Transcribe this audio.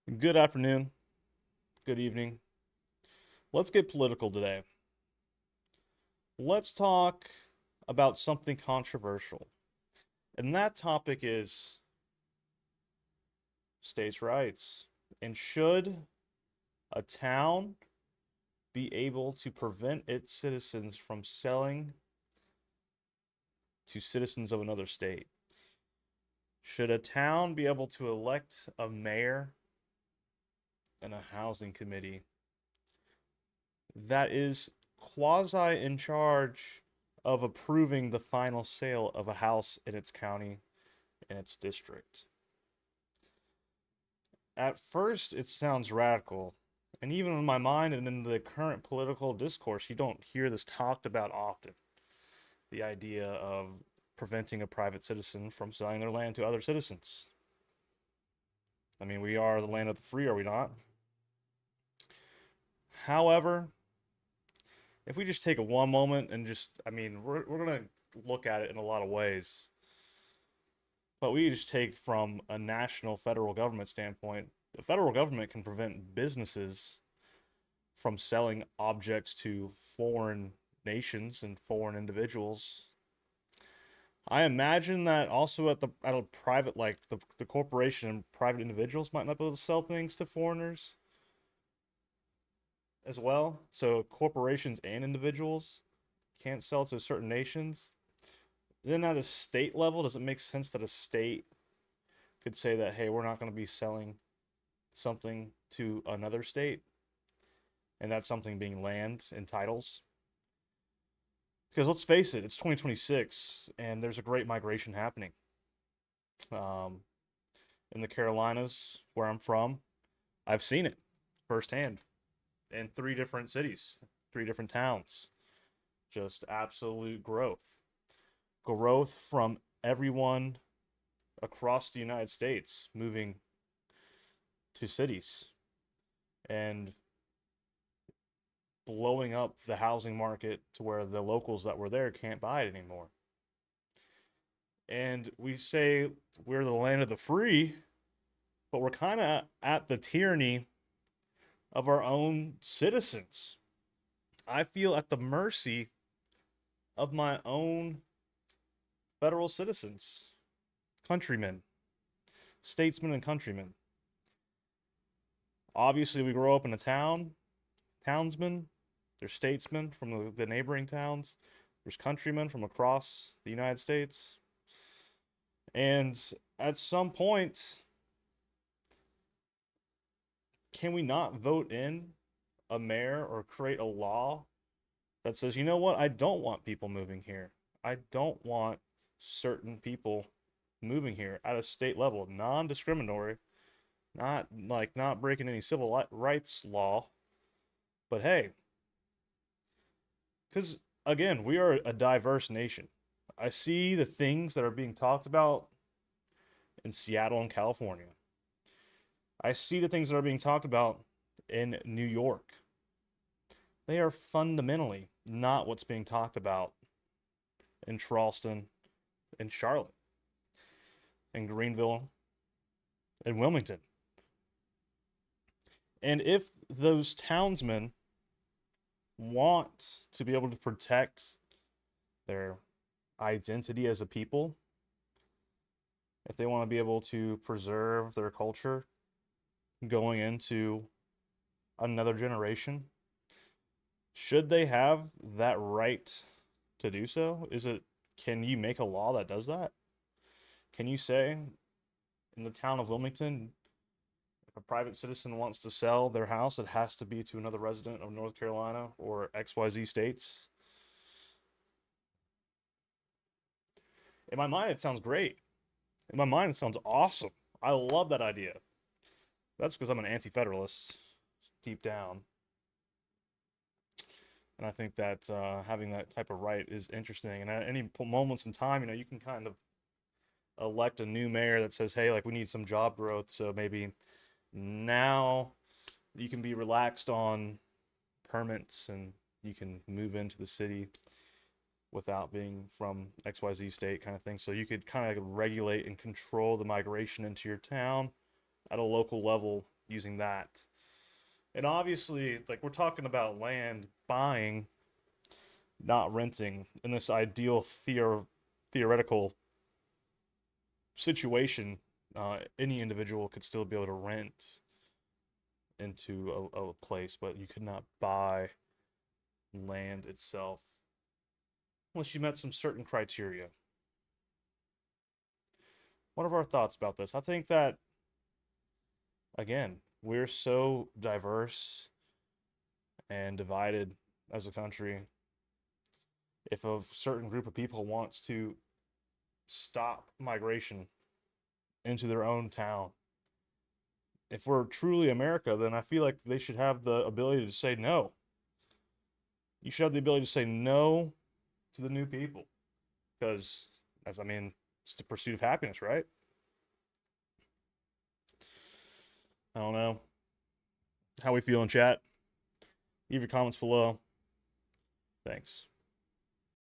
Good afternoon, good evening. Let's get political today. Let's talk about something controversial. And that topic is states' rights. And should a town be able to prevent its citizens from selling to citizens of another state? Should a town be able to elect a mayor and a housing committee that is quasi in charge of approving the final sale of a house in its county, in its district? At first, it sounds radical. And even in my mind and in the current political discourse, you don't hear this talked about often. The idea of preventing a private citizen from selling their land to other citizens. I mean, we are the land of the free, are we not? However, if we just take a one moment and just, I mean, we're going to look at it in a lot of ways. But we just take from a national federal government standpoint, the federal government can prevent businesses from selling objects to foreign nations and foreign individuals. I imagine that also at a private, like the corporation and private individuals might not be able to sell things to foreigners as well. So corporations and individuals can't sell to certain nations. Then at a state level, does it make sense that a state could say that, hey, we're not going to be selling something to another state, and that's something being land and titles? Because let's face it, it's 2026 and there's a great migration happening. Um, in the Carolinas, where I'm from, I've seen it firsthand in three different cities, three different towns. Just absolute growth. Growth from everyone across the United States moving to cities and blowing up the housing market to where the locals that were there can't buy it anymore. And we say we're the land of the free, but we're kind of at the tyranny of our own citizens. I feel at the mercy of my own federal citizens, countrymen, statesmen, and countrymen. Obviously, we grow up in a town, townsmen, there's statesmen from the neighboring towns, there's countrymen from across the United States. And at some point, can we not vote in a mayor or create a law that says, you know what, I don't want people moving here. I don't want certain people moving here at a state level, non-discriminatory, not breaking any civil rights law. But hey, because again, we are a diverse nation. I see the things that are being talked about in Seattle and California. I see the things that are being talked about in New York. They are fundamentally not what's being talked about in Charleston, in Charlotte, in Greenville, in Wilmington. And if those townsmen want to be able to protect their identity as a people, if they want to be able to preserve their culture going into another generation, should they have that right to do so? Can you make a law that does that? Can you say in the town of Wilmington, if a private citizen wants to sell their house, it has to be to another resident of North Carolina or XYZ states? In my mind, it sounds great. In my mind, it sounds awesome. I love that idea. That's because I'm an anti-federalist deep down. And I think that having that type of right is interesting. And at any moments in time, you can kind of elect a new mayor that says, hey, like we need some job growth. So maybe now you can be relaxed on permits and you can move into the city without being from XYZ state kind of thing. So you could kind of regulate and control the migration into your town at a local level using that. And obviously, like we're talking about land buying, not renting in this ideal theoretical situation. Any individual could still be able to rent into a place, but you could not buy land itself unless you met some certain criteria. What are our thoughts about this? I think that, again, we're so diverse and divided as a country. If a certain group of people wants to stop migration into their own town, if we're truly America, then I feel like they should have the ability to say no. You should have the ability to say no to the new people because, as I mean, it's the pursuit of happiness, right? I don't know how we feel in chat. Leave your comments below. Thanks.